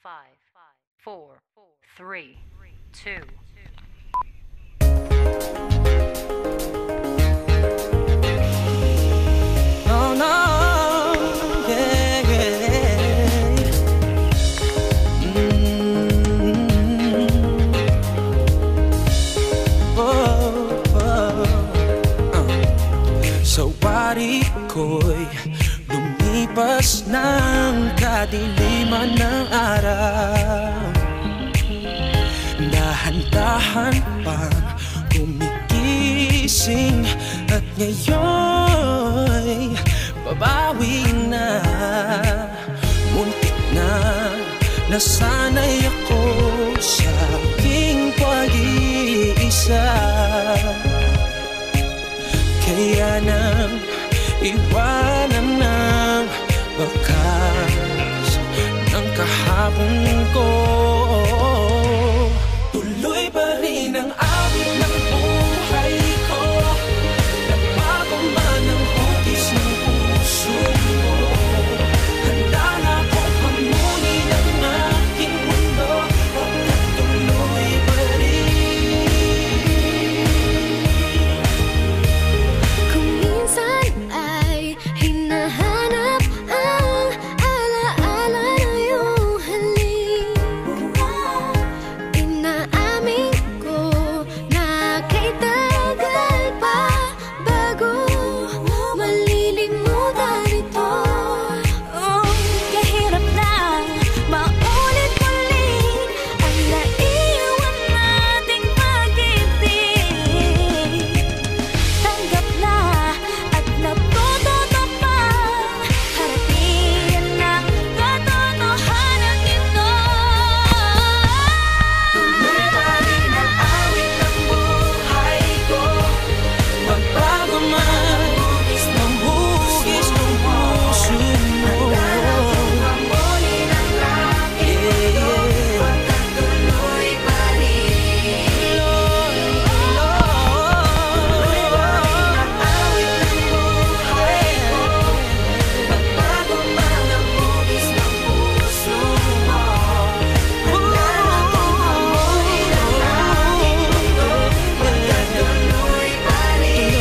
5, 4, 3, 2. No, no, yeah, yeah. Oh, oh. Sa wari ko'y lumipas ng kadiliman ng araw. Dahan-dahan pang gumigising at ngayon'y babawi na. Muntik na nasanay ako sa aking pag-iisa. Kaya nang iwanan ng bakas ng kahapon ko, tuloy pa rin ang awit ng buhay ko. Nagbago man ang hugis ng puso mo, handa na akong hamunin ang aking mundo. Pagkat tuloy pa rin. Kung minsan ay hinahanap ang alaala na iyong halik, inaamin ko na kay tagal pa bago malilimutan ito. Kahirap na maulit-ulit ang naiwan nating pag-ibig. Tanggap na at napututo pa, harapin ang katotohanan ito. Tuloy pa rin ang awit ng buhay ko. Magbago man ng hugis ng puso mo, hamunin ang aking mundo. Pagkat tuloy pa rin. Tuloy pa rin ang awit ng buhay ko. Magbago man ang hugis ng puso mo, handa na akong hamunin ang aking mundo. Pagkat tuloy pa rin.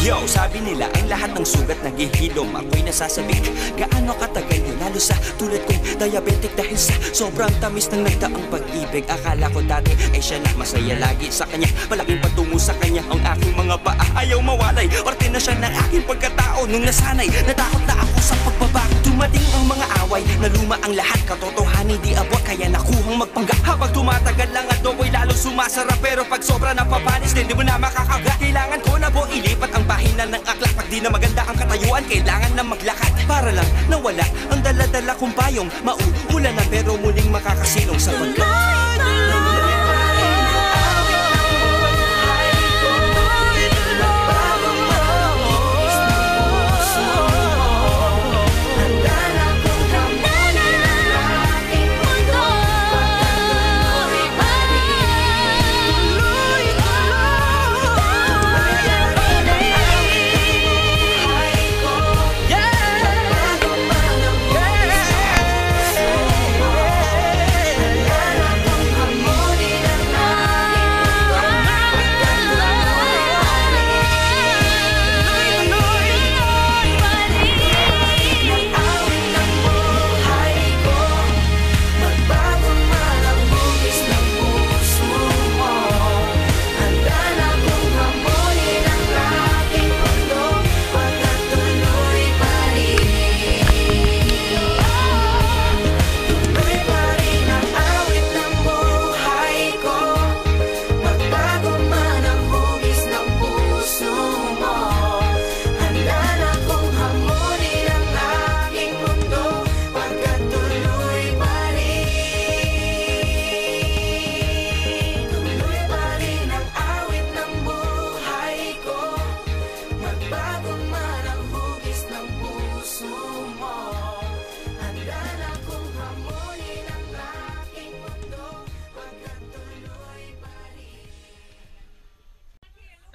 Yo, sabi nila ang lahat ng sugat naghihilom. Ako'y nasasabik, gaano katagal yun, lalo sa tulad kong diabetic. Dahil sa sobrang tamis ng nagdaang pag-ibig, akala ko dati ay siya na masaya lagi. Sa kanya, malaking patungo sa kanya ang aking mga paa. Ayaw mawalay, parte na siya ng aking pagkatao. Nung nasanay, natakot na ako sa pagbabago. Dumating ang mga away, naluma ang lahat. Katotohanan di abot, kaya nakuhang magpanggap. Habang tumatagal lang at adobo'y lalong sumasarap. Pero pag sobra napapanis, din di mo na makakagat. Kailangan ko na po ilipat ang pahina ng aklat. Pag di na maganda ang katayuan, kailangan na maglakad. Para lang nawala ang dala-dala kong payong. Mauulan na pero muling makakasilong sa pagkat.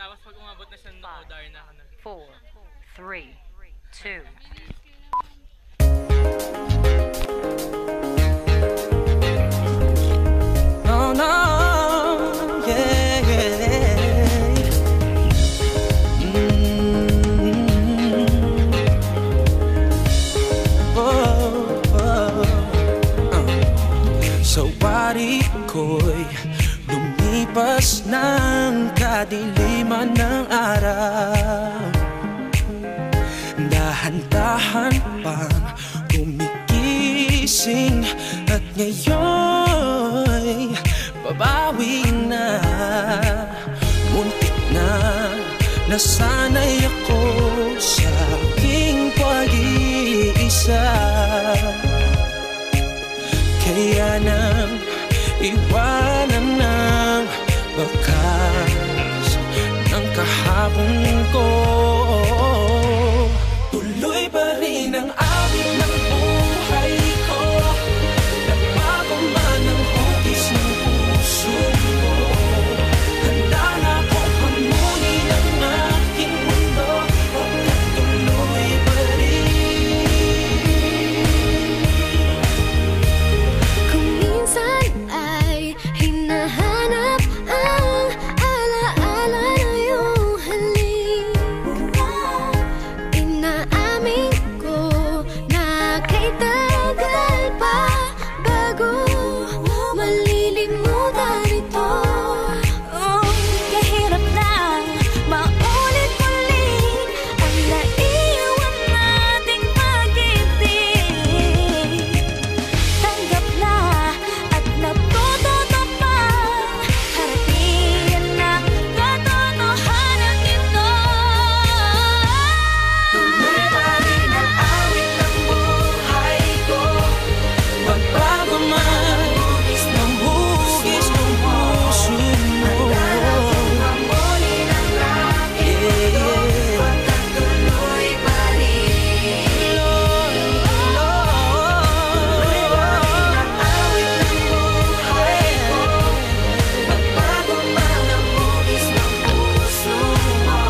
Tapos pag umabot na siya, 5, no, dar na ka na. 4, 3, 2. ng kadiliman ng araw, dahan-dahan pang gumigising, at ngayon'y babawi na. Muntik na nasanay ako sa aking pag-iisa, kaya nang iwanan ng bakas ng kahapon ko. Tuloy pa rin ang awit ng buhay ko, nagbago man ang hugis ng puso ko. Handa na akong hamunin ang aking mundo, pagkat tuloy pa rin. Kung minsan ay hinahanap ang alaala na iyong halik, inaamin ko na kay tagal pa bago malilimutan ito. Kahirap na maulit-ulit ang naiwan nating pag-ibig. Tanggap na at natututo pa, harapin ang katotohanan nito. Tuloy pa rin ang awit ng buhay ko, magbago man ng hugis ng puso mo. Hamunin ang aking mundo, pagkat tuloy pa rin. Tuloy pa rin ang awit ng buhay ko, magbago man ang hugis ng puso mo.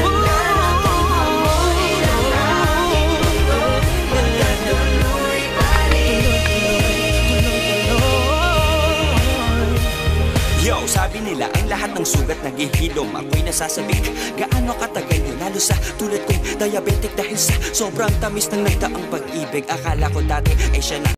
Handa na akong hamunin ang aking mundo, pagkat tuloy pa rin. Yo, sabi nila ang lahat ng sugat naghihilom, ako'y nasasabik. Gaano katagal yun, lalo sa tulad kong diabetic, dahil sa sobrang tamis ng nagdaang pag-ibig. Akala ko dati ay siya na